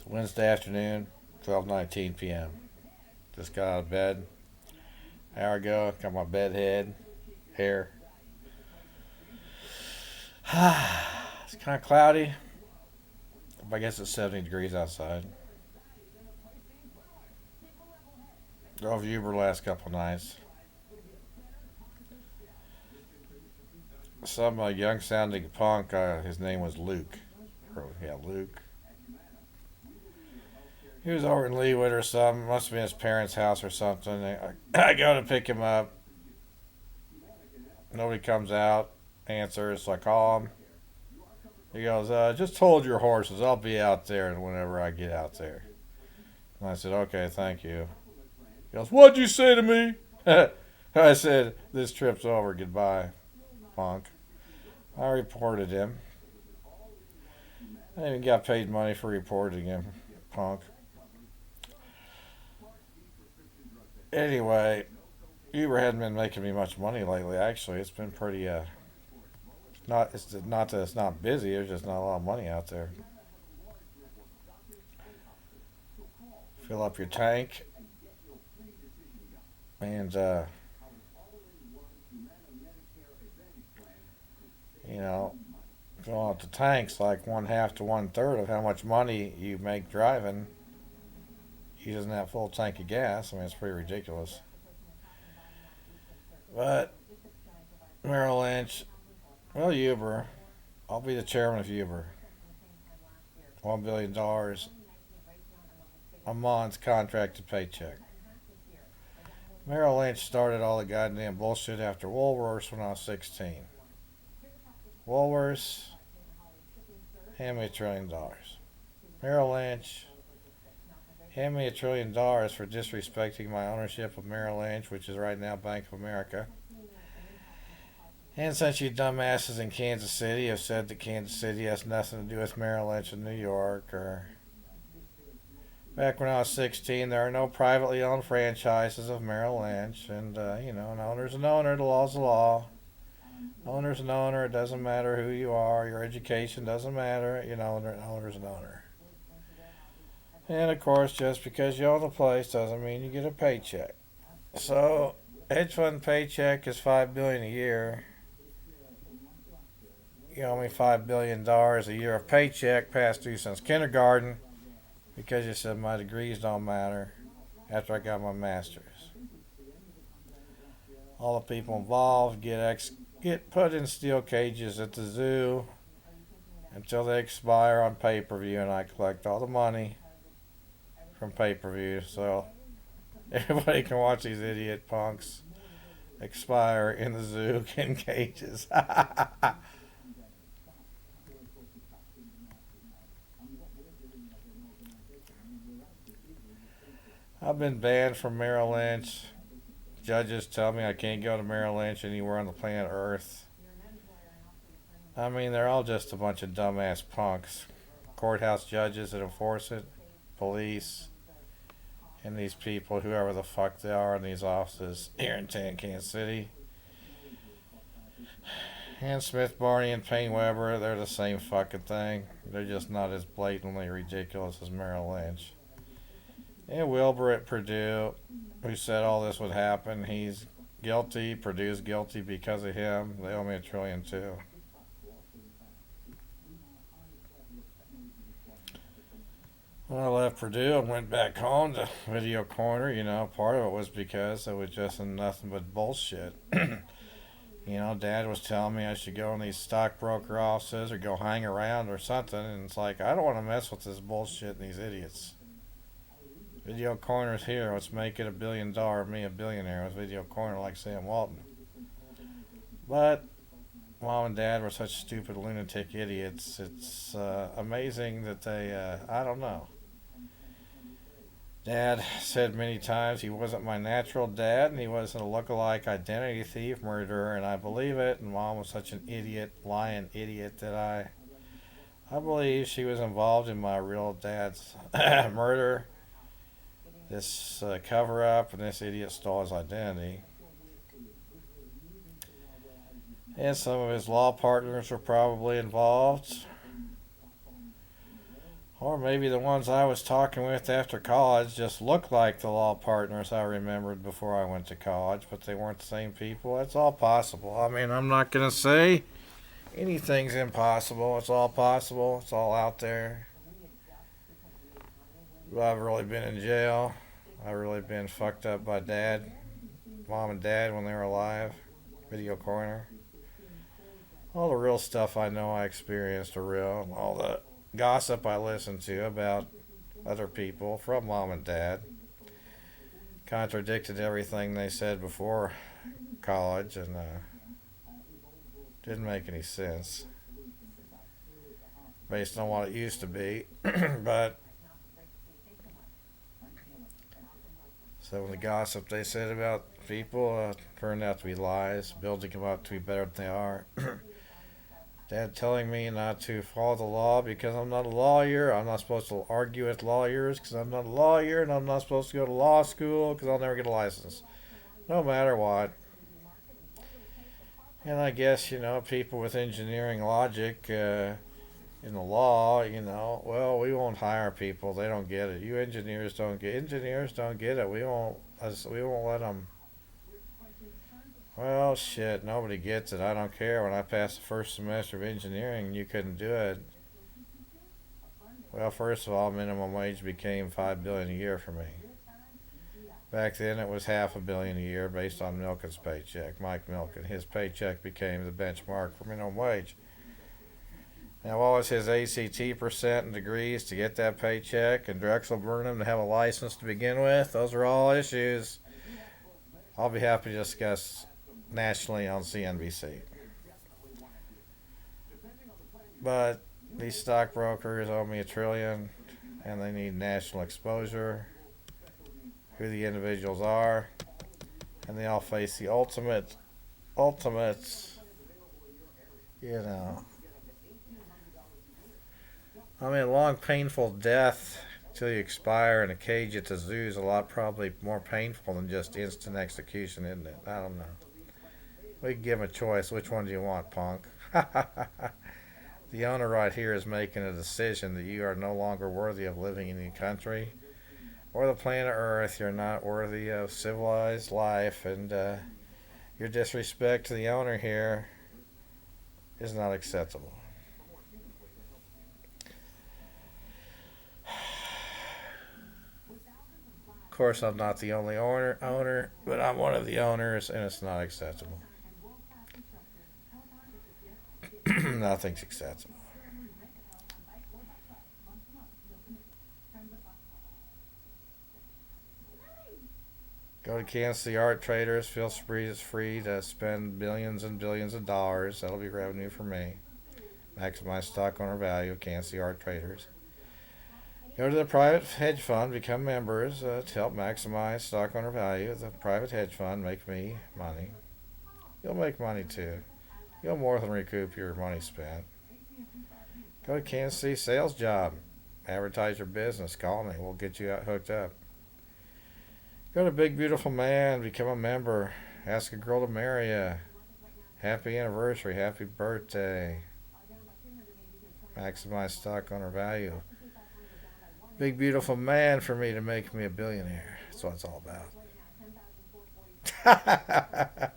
It's Wednesday afternoon, 12:19 p.m. Just got out of bed an hour ago. Got my bed head, hair. It's kind of cloudy. But I guess it's 70 degrees outside. Drove Uber last couple nights. Some young sounding punk, his name was Luke. Yeah, Luke. He was over in Leawood or something. Must have been his parents' house or something. I go to pick him up. Nobody comes out, answers. So I call him. He goes, just hold your horses. I'll be out there whenever I get out there. And I said, okay, thank you. He goes, what'd you say to me? I said, this trip's over. Goodbye, punk. I reported him. I even got paid money for reporting him, punk. Anyway, Uber hadn't been making me much money lately. Actually, it's been pretty. Not that it's not busy. There's just not a lot of money out there. Fill up your tank, and you know, fill up the tanks like one half to one third of how much money you make driving using that full tank of gas. I mean, it's pretty ridiculous. But Merrill Lynch, well, Uber. I'll be the chairman of Uber. $1 billion a month contracted paycheck. Merrill Lynch started all the goddamn bullshit after Woolworths when I was 16. Woolworths, hand me $1 trillion. Merrill Lynch, hand me $1 trillion for disrespecting my ownership of Merrill Lynch, which is right now Bank of America. And since you dumbasses in Kansas City have said that Kansas City has nothing to do with Merrill Lynch in New York, or back when I was 16, there are no privately owned franchises of Merrill Lynch, and an owner's an owner, the law's the law. Owner's an owner, it doesn't matter who you are, your education doesn't matter, owner's an owner. And of course, just because you own a place doesn't mean you get a paycheck. So, hedge fund paycheck is $5 billion a year. You owe me $5 billion a year of paycheck past due since kindergarten because you said my degrees don't matter after I got my master's. All the people involved get put in steel cages at the zoo until they expire on pay-per-view, and I collect all the money from pay-per-view so everybody can watch these idiot punks expire in the zoo in cages. I've been banned from Merrill Lynch. Judges tell me I can't go to Merrill Lynch anywhere on the planet Earth. I mean, they're all just a bunch of dumbass punks. Courthouse judges that enforce it, police, and these people, whoever the fuck they are in these offices here in Kansas City. And Smith Barney and Payne Weber, they're the same fucking thing. They're just not as blatantly ridiculous as Merrill Lynch. And Wilbur at Purdue, who said all this would happen, he's guilty. Purdue's guilty because of him. They owe me $1 trillion too. When I left Purdue and went back home to Video Corner, part of it was because it was just nothing but bullshit. Dad was telling me I should go in these stockbroker offices or go hang around or something, and it's like, I don't want to mess with this bullshit and these idiots. Video Corner's here. Let's make it $1 billion, me a billionaire with Video Corner like Sam Walton. But Mom and Dad were such stupid lunatic idiots. It's amazing that they, I don't know. Dad said many times he wasn't my natural dad and he wasn't a look-alike identity thief murderer, and I believe it. And Mom was such an idiot, lying idiot that I believe she was involved in my real dad's murder. This cover-up, and this idiot stole his identity. And some of his law partners were probably involved. Or maybe the ones I was talking with after college just looked like the law partners I remembered before I went to college, but they weren't the same people. It's all possible. I mean, I'm not going to say anything's impossible. It's all possible. It's all out there. But I've really been in jail. I've really been fucked up by mom and dad when they were alive. Video corner. All the real stuff I know I experienced are real. All the gossip I listened to about other people from mom and dad contradicted everything they said before college and didn't make any sense based on what it used to be. But so when the gossip they said about people turned out to be lies, building them up to be better than they are. Dad telling me not to follow the law because I'm not a lawyer. I'm not supposed to argue with lawyers because I'm not a lawyer, and I'm not supposed to go to law school because I'll never get a license, no matter what. And I guess, people with engineering logic in the law, well, we won't hire people. They don't get it. You engineers don't get it. We won't let them. Well, shit, nobody gets it. I don't care. When I passed the first semester of engineering, you couldn't do it. Well, first of all, minimum wage became $5 billion a year for me. Back then, it was $500 million a year based on Milken's paycheck. Mike Milken, his paycheck became the benchmark for minimum wage. Now, what was his ACT percent and degrees to get that paycheck, and Drexel Burnham to have a license to begin with? Those are all issues I'll be happy to discuss nationally on CNBC. But these stockbrokers owe me $1 trillion, and they need national exposure, who the individuals are, and they all face the ultimates, long painful death till you expire in a cage at the zoo is probably more painful than just instant execution, isn't it? I don't know. We can give them a choice. Which one do you want, punk? The owner right here is making a decision that you are no longer worthy of living in the country or the planet Earth. You're not worthy of civilized life, and your disrespect to the owner here is not acceptable. Of course, I'm not the only owner, but I'm one of the owners, and it's not acceptable. Nothing's acceptable. Go to Kansas City Art Traders. Feel free, it's free to spend billions and billions of dollars. That'll be revenue for me. Maximize stock owner value of Kansas City Art Traders. Go to the private hedge fund, become members to help maximize stock owner value of the private hedge fund. Make me money. You'll make money too. You'll more than recoup your money spent. Go to Kansas City Sales Job. Advertise your business. Call me. We'll get you hooked up. Go to Big Beautiful Man. Become a member. Ask a girl to marry you. Happy anniversary. Happy birthday. Maximize stock owner value. Big Beautiful Man for me to make me a billionaire. That's what it's all about.